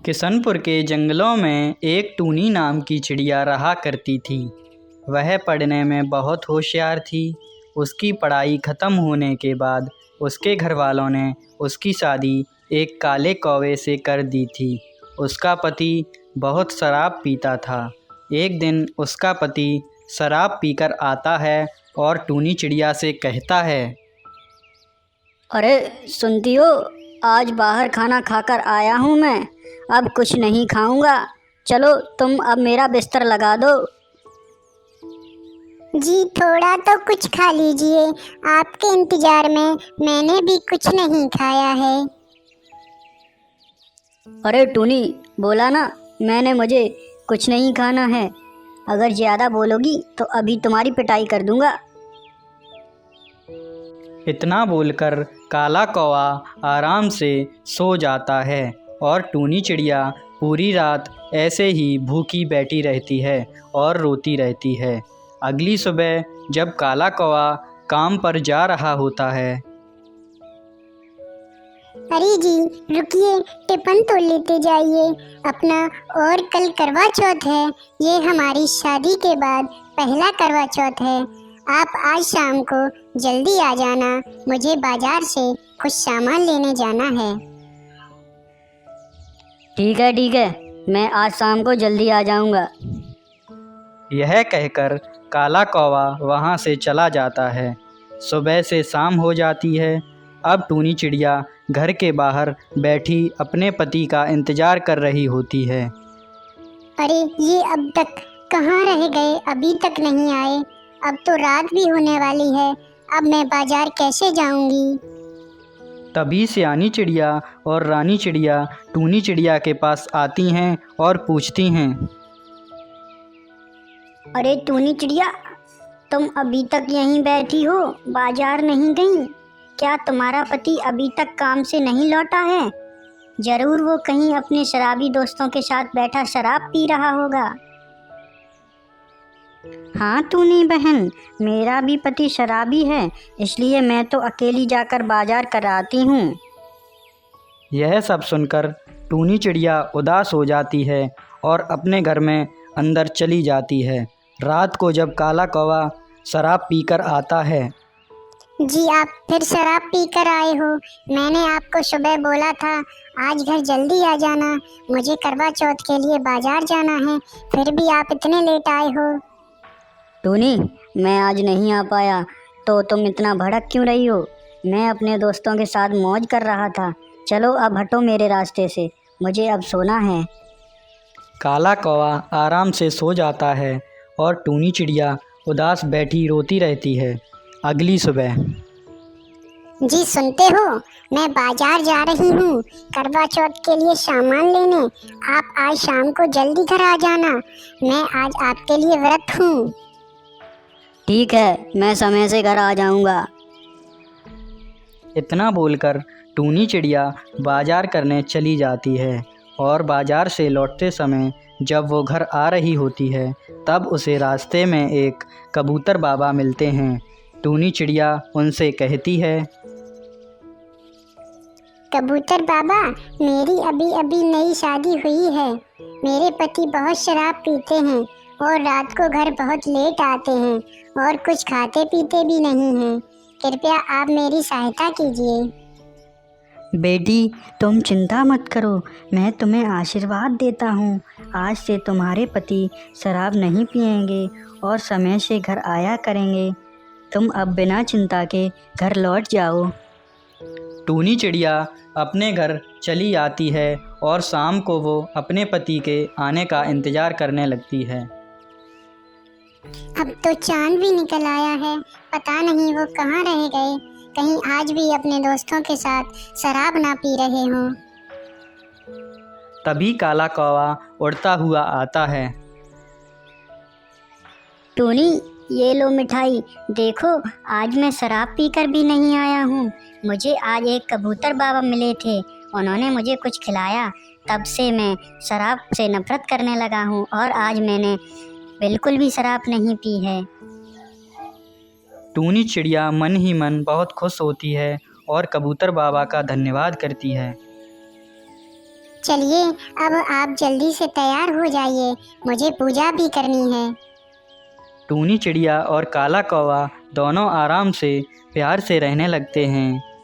किशनपुर के जंगलों में एक टूनी नाम की चिड़िया रहा करती थी। वह पढ़ने में बहुत होशियार थी। उसकी पढ़ाई ख़त्म होने के बाद उसके घर वालों ने उसकी शादी एक काले कौवे से कर दी थी। उसका पति बहुत शराब पीता था। एक दिन उसका पति शराब पीकर आता है और टूनी चिड़िया से कहता है, अरे सुनती हो, आज बाहर खाना खाकर आया हूँ मैं, अब कुछ नहीं खाऊंगा। चलो तुम अब मेरा बिस्तर लगा दो। जी थोड़ा तो कुछ खा लीजिए, आपके इंतजार में मैंने भी कुछ नहीं खाया है। अरे टूनी, बोला ना मैंने, मुझे कुछ नहीं खाना है। अगर ज़्यादा बोलोगी तो अभी तुम्हारी पिटाई कर दूंगा। इतना बोलकर काला कौवा आराम से सो जाता है और टूनी चिड़िया पूरी रात ऐसे ही भूखी बैठी रहती है और रोती रहती है। अगली सुबह जब काला कौवा काम पर जा रहा होता है, अरे जी रुकिए, टिफिन तो लेते जाइए अपना, और कल करवा चौथ है। ये हमारी शादी के बाद पहला करवा चौथ है। आप आज शाम को जल्दी आ जाना, मुझे बाजार से कुछ सामान लेने जाना है। ठीक है, मैं आज शाम को जल्दी आ जाऊंगा। यह कहकर काला कौवा वहाँ से चला जाता है। सुबह से शाम हो जाती है। अब टूनी चिड़िया घर के बाहर बैठी अपने पति का इंतज़ार कर रही होती है। अरे ये अब तक कहाँ रह गए, अभी तक नहीं आए। अब तो रात भी होने वाली है, अब मैं बाजार कैसे जाऊंगी। तभी सियानी चिड़िया और रानी चिड़िया टूनी चिड़िया के पास आती हैं और पूछती हैं, अरे टूनी चिड़िया, तुम अभी तक यहीं बैठी हो, बाजार नहीं गई? क्या तुम्हारा पति अभी तक काम से नहीं लौटा है? जरूर वो कहीं अपने शराबी दोस्तों के साथ बैठा शराब पी रहा होगा। हाँ टूनी बहन, मेरा भी पति शराबी है, इसलिए मैं तो अकेली जाकर बाजार कर आती हूँ। यह सब सुनकर टूनी चिड़िया उदास हो जाती है और अपने घर में अंदर चली जाती है। रात को जब काला कौवा शराब पीकर आता है, जी आप फिर शराब पी कर आए हो। मैंने आपको सुबह बोला था आज घर जल्दी आ जाना, मुझे करवा चौथ के लिए बाजार जाना है, फिर भी आप इतने लेट आए हो। टूनी, मैं आज नहीं आ पाया तो तुम इतना भड़क क्यों रही हो? मैं अपने दोस्तों के साथ मौज कर रहा था। चलो अब हटो मेरे रास्ते से, मुझे अब सोना है। काला कौवा आराम से सो जाता है और टूनी चिड़िया उदास बैठी रोती रहती है। अगली सुबह, जी सुनते हो, मैं बाजार जा रही हूँ करवा चौथ के लिए सामान लेने। आप आज शाम को जल्दी घर आ जाना, मैं आज आपके लिए व्रत हूँ। ठीक है, मैं समय से घर आ जाऊंगा। इतना बोलकर टूनी चिड़िया बाजार करने चली जाती है और बाजार से लौटते समय जब वो घर आ रही होती है तब उसे रास्ते में एक कबूतर बाबा मिलते हैं। टूनी चिड़िया उनसे कहती है, कबूतर बाबा, मेरी अभी अभी नई शादी हुई है। मेरे पति बहुत शराब पीते हैं और रात को घर बहुत लेट आते हैं और कुछ खाते पीते भी नहीं हैं। कृपया आप मेरी सहायता कीजिए। बेटी, तुम चिंता मत करो, मैं तुम्हें आशीर्वाद देता हूँ। आज से तुम्हारे पति शराब नहीं पिएंगे और समय से घर आया करेंगे। तुम अब बिना चिंता के घर लौट जाओ। टूनी चिड़िया अपने घर चली आती है और शाम को वो अपने पति के आने का इंतज़ार करने लगती है। अब तो चांद भी निकल आया है, पता नहीं वो कहाँ रह गए, कहीं आज भी अपने दोस्तों के साथ शराब ना पी रहे हों। तभी काला कौवा उड़ता हुआ आता है। टूनी, ये लो मिठाई, देखो आज मैं शराब पीकर भी नहीं आया हूँ। मुझे आज एक कबूतर बाबा मिले थे, उन्होंने मुझे कुछ खिलाया, तब से मैं शराब से नफरत करने लगा हूँ और आज मैंने बिल्कुल भी शराब नहीं पी है। टूनी चिड़िया मन ही मन बहुत खुश होती है और कबूतर बाबा का धन्यवाद करती है। चलिए अब आप जल्दी से तैयार हो जाइए, मुझे पूजा भी करनी है। टूनी चिड़िया और काला कौवा दोनों आराम से प्यार से रहने लगते हैं।